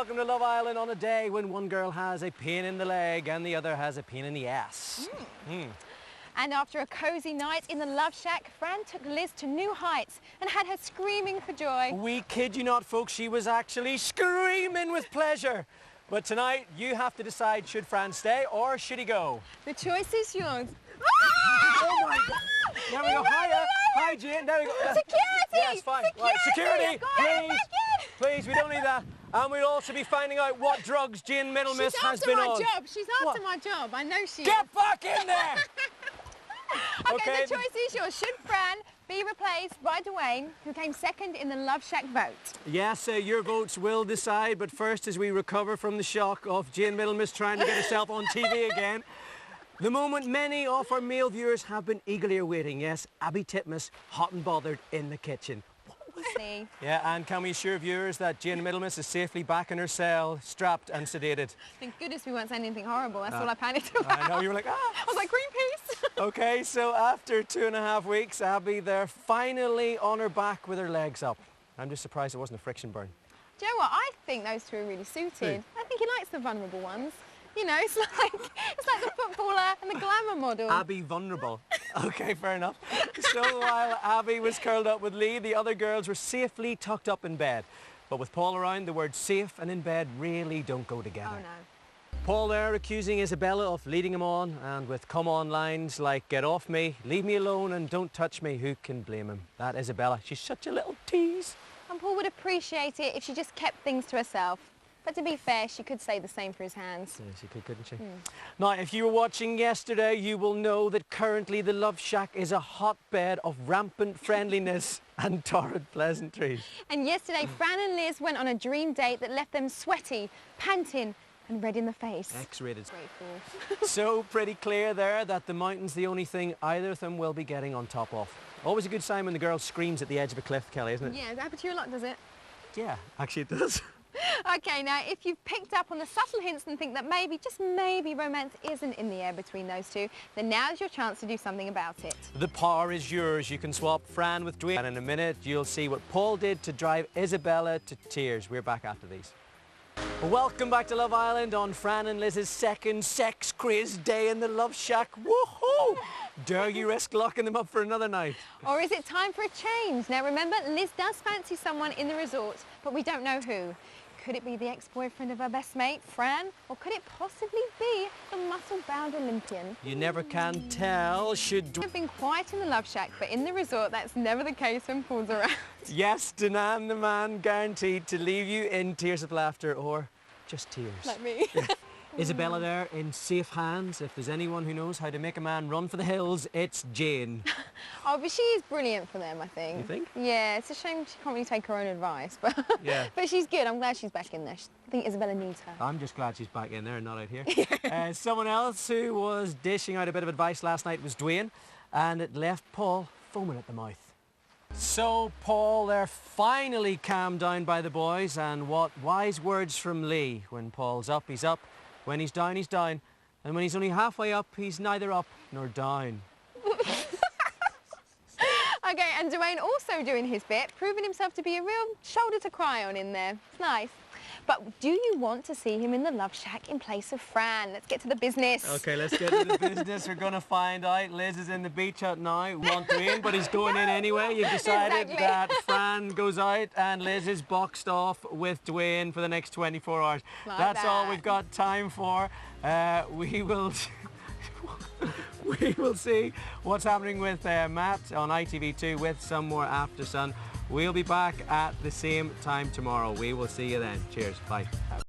welcome to Love Island on a day when one girl has a pain in the leg and the other has a pain in the ass. And after a cosy night in the Love Shack, Fran took Liz to new heights and had her screaming for joy. We kid you not, folks, she was actually screaming with pleasure. But tonight, you have to decide, should Fran stay or should he go? The choice is yours. Oh my God! There we go. Hiya. Hi, Jane. There we go. Security! Yes, fine. Right, security, please. Please! Please, we don't need that. And we'll also be finding out what drugs Jane Middlemiss has been on. She's after my job. I know she is. Get back in there! Okay, the choice is yours. Should Fran be replaced by Dwayne, who came second in the Love Shack vote? Yes, your votes will decide, but first, as we recover from the shock of Jane Middlemiss trying to get herself on TV again, the moment many of our male viewers have been eagerly awaiting. Yes, Abby Titmus, hot and bothered in the kitchen. Yeah, and can we assure viewers that Jane Middlemiss is safely back in her cell, strapped and sedated? Thank goodness we weren't saying anything horrible. That's all I panicked about. I know, you were like, ah! I was like, Greenpeace! Okay, so after 2.5 weeks, Abby, they're finally on her back with her legs up. I'm just surprised it wasn't a friction burn. Do you know what? I think those two are really suited. I think he likes the vulnerable ones. You know, it's like the footballer and the glamour model. Abby vulnerable. Okay, fair enough. So while Abby was curled up with Lee, the other girls were safely tucked up in bed. But with Paul around, the words safe and in bed really don't go together. Oh no. Paul there accusing Isabella of leading him on, and with come on lines like get off me, leave me alone and don't touch me, who can blame him? That Isabella, she's such a little tease. And Paul would appreciate it if she just kept things to herself. But to be fair, she could say the same for his hands. Yeah, she could, couldn't she? Now, if you were watching yesterday, you will know that currently the Love Shack is a hotbed of rampant friendliness and torrid pleasantries. And yesterday, Fran and Liz went on a dream date that left them sweaty, panting and red in the face. X-rated. Grateful. So pretty clear there that the mountain's the only thing either of them will be getting on top of. Always a good sign when the girl screams at the edge of a cliff, Kelly, isn't it? Yeah, that happens to you a lot, does it? Yeah, actually it does. Okay, now if you've picked up on the subtle hints and think that maybe, just maybe, romance isn't in the air between those two, then now's your chance to do something about it. The power is yours. You can swap Fran with Dwayne. And in a minute, you'll see what Paul did to drive Isabella to tears. We're back after these. Welcome back to Love Island on Fran and Liz's second sex-crazed day in the Love Shack. Woohoo! Dare you risk locking them up for another night? Or is it time for a change? Now remember, Liz does fancy someone in the resort, but we don't know who. Could it be the ex-boyfriend of her best mate, Fran? Or could it possibly be the muscle-bound Olympian? You never can tell. Should I've been quiet in the Love Shack, but in the resort, that's never the case when Paul's around. Yes, Danan the man guaranteed to leave you in tears of laughter or just tears. Like me. Isabella there in safe hands. If there's anyone who knows how to make a man run for the hills, it's Jane. Oh, but she is brilliant for them, I think. You think? Yeah, it's a shame she can't really take her own advice, but yeah. But she's good. I'm glad she's back in there. I think Isabella needs her. I'm just glad she's back in there and not out here. Someone else who was dishing out a bit of advice last night was Dwayne, and it left Paul foaming at the mouth. So Paul there finally calmed down by the boys, and what wise words from Lee. When Paul's up, he's up. When he's down, he's down. And when he's only halfway up, he's neither up nor down. Okay, and Dwayne also doing his bit, proving himself to be a real shoulder to cry on in there. It's nice. But do you want to see him in the Love Shack in place of Fran? Let's get to the business. Okay, let's get to the business. We're going to find out. Liz is in the beach hut now. We want Dwayne, but he's going in anyway. You've decided that Fran goes out and Liz is boxed off with Dwayne for the next 24 hours. That's all we've got time for. We will see what's happening with Matt on ITV2 with some more After Sun. We'll be back at the same time tomorrow. We will see you then. Cheers. Bye.